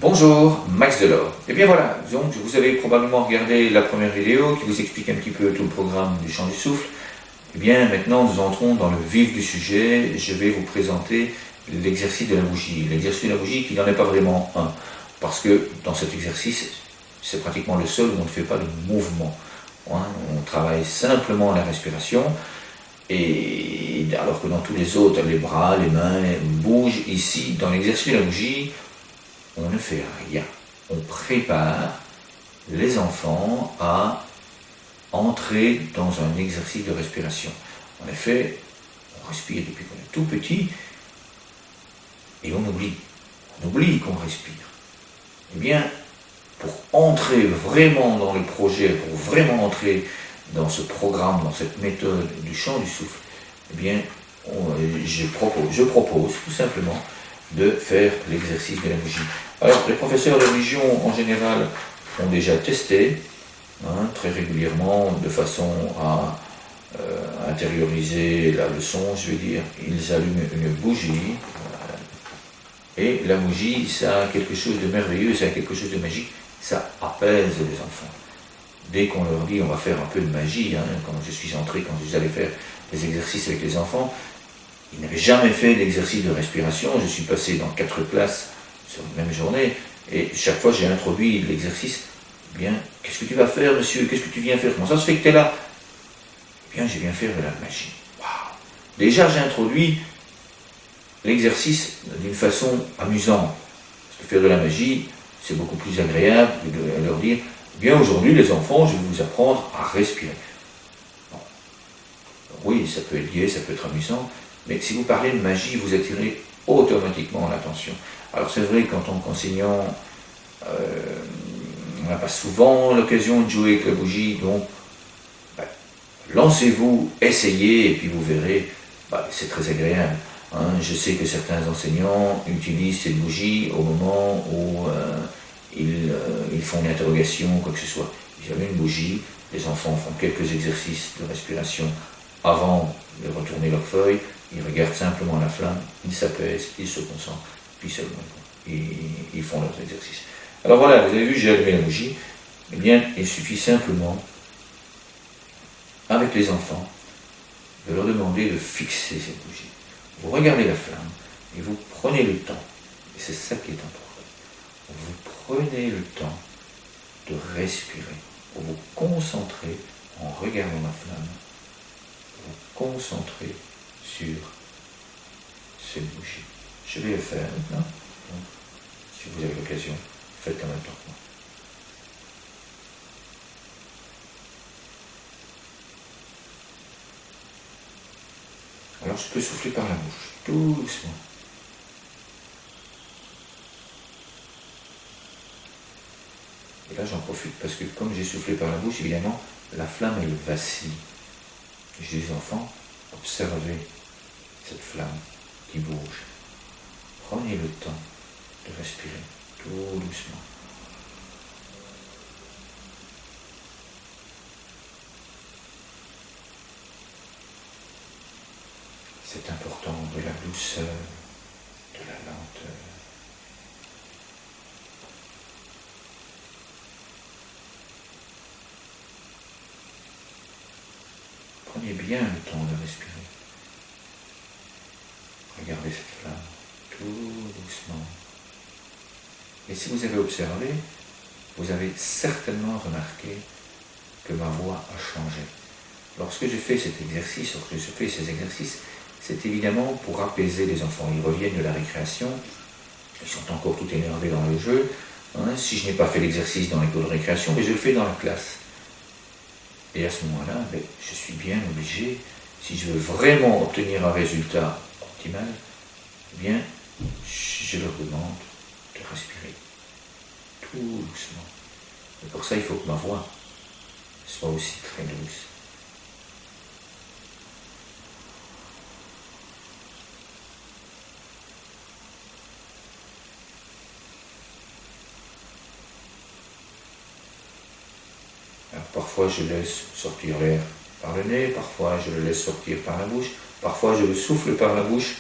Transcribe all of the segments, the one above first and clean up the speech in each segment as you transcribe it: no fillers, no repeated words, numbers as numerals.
Bonjour, Max Delors. Et bien voilà, donc vous avez probablement regardé la première vidéo qui vous explique un petit peu tout le programme du chant du souffle. Et bien maintenant nous entrons dans le vif du sujet. Je vais vous présenter l'exercice de la bougie. L'exercice de la bougie qui n'en est pas vraiment un. Parce que dans cet exercice, c'est pratiquement le seul où on ne fait pas de mouvement. On travaille simplement la respiration. Et alors que dans tous les autres, les bras, les mains bougent, ici, dans l'exercice de la bougie, on ne fait rien. On prépare les enfants à entrer dans un exercice de respiration. En effet, on respire depuis qu'on est tout petit et on oublie. On oublie qu'on respire. Eh bien, pour entrer vraiment dans le projet, pour vraiment entrer dans ce programme, dans cette méthode du chant du souffle, eh bien, je propose tout simplement de faire l'exercice de la bougie. Alors, les professeurs de religion, en général, ont déjà testé, très régulièrement, de façon à intérioriser la leçon, je veux dire. Ils allument une bougie, et la bougie, ça a quelque chose de merveilleux, ça a quelque chose de magique, ça apaise les enfants. Dès qu'on leur dit on va faire un peu de magie, quand je suis entré, quand je suis allé faire des exercices avec les enfants, ils n'avaient jamais fait d'exercice de respiration. Je suis passé dans 4 classes sur la même journée, et chaque fois j'ai introduit l'exercice. Eh bien, qu'est-ce que tu vas faire, monsieur? Qu'est-ce que tu viens faire? Comment ça se fait que tu es là? Eh bien, je viens faire de la magie. Waouh! Déjà, j'ai introduit l'exercice d'une façon amusante. Parce que faire de la magie, c'est beaucoup plus agréable que de leur dire « Bien, aujourd'hui, les enfants, je vais vous apprendre à respirer. » Bon. Oui, ça peut être gai, ça peut être amusant, mais si vous parlez de magie, vous attirez automatiquement l'attention. Alors c'est vrai qu'en tant qu'enseignant, on n'a pas souvent l'occasion de jouer avec la bougie, donc lancez-vous, essayez, et puis vous verrez, c'est très agréable. Je sais que certains enseignants utilisent cette bougie au moment où ils font une interrogation, quoi que ce soit. Ils allument une bougie, les enfants font quelques exercices de respiration avant de retourner leur feuille, ils regardent simplement la flamme, ils s'apaisent, ils se concentrent, puis seulement ils font leurs exercices. Alors voilà, vous avez vu, j'ai allumé la bougie. Eh bien, il suffit simplement, avec les enfants, de leur demander de fixer cette bougie. Vous regardez la flamme et vous prenez le temps, et c'est ça qui est important. Vous prenez le temps de respirer, pour vous concentrer en regardant la flamme, vous concentrer sur cette bougie. Je vais le faire maintenant. Donc, si vous avez l'occasion, faites en même temps que moi. Alors je peux souffler par la bouche, tout doucement. Et là j'en profite parce que comme j'ai soufflé par la bouche, évidemment, la flamme elle vacille. J'ai des enfants, observez cette flamme qui bouge. Prenez le temps de respirer tout doucement. C'est important, de la douceur, de la lenteur. Prenez bien le temps de respirer. Regardez cette flamme, tout doucement. Et si vous avez observé, vous avez certainement remarqué que ma voix a changé. Lorsque je fais cet exercice, lorsque je fais ces exercices, c'est évidemment pour apaiser les enfants. Ils reviennent de la récréation, ils sont encore tout énervés dans le jeu. Si je n'ai pas fait l'exercice dans l'école de récréation, mais je le fais dans la classe. Et à ce moment-là, je suis bien obligé, si je veux vraiment obtenir un résultat optimal, eh bien, je leur demande de respirer tout doucement. Et pour ça, il faut que ma voix soit aussi très douce. Alors, parfois, je laisse sortir l'air par le nez, parfois je le laisse sortir par la bouche, parfois je le souffle par la bouche.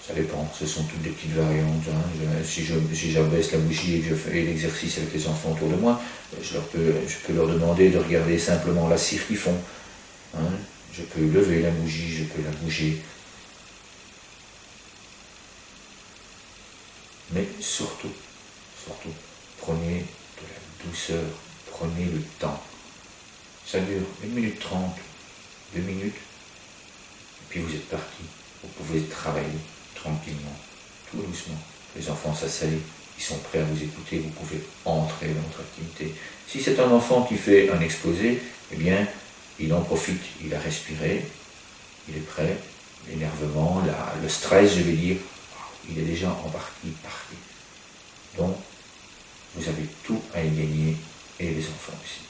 Ça dépend, ce sont toutes des petites variantes. Hein. Si j'abaisse la bougie et que je fais l'exercice avec les enfants autour de moi, je peux leur demander de regarder simplement la cire qu'ils font. Hein. Je peux lever la bougie, je peux la bouger. Mais surtout, prenez de la douceur, prenez le temps. Ça dure 1 minute 30, 2 minutes, et puis vous êtes parti. Vous pouvez travailler tranquillement, tout doucement. Les enfants s'asseyent, ils sont prêts à vous écouter, vous pouvez entrer dans votre activité. Si c'est un enfant qui fait un exposé, eh bien, il en profite, il a respiré, il est prêt, l'énervement, le stress, je vais dire, il est déjà en partie parti. Donc, vous avez tout à y gagner, et les enfants aussi.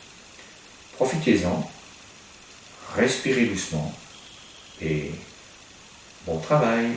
Profitez-en, respirez doucement, et bon travail.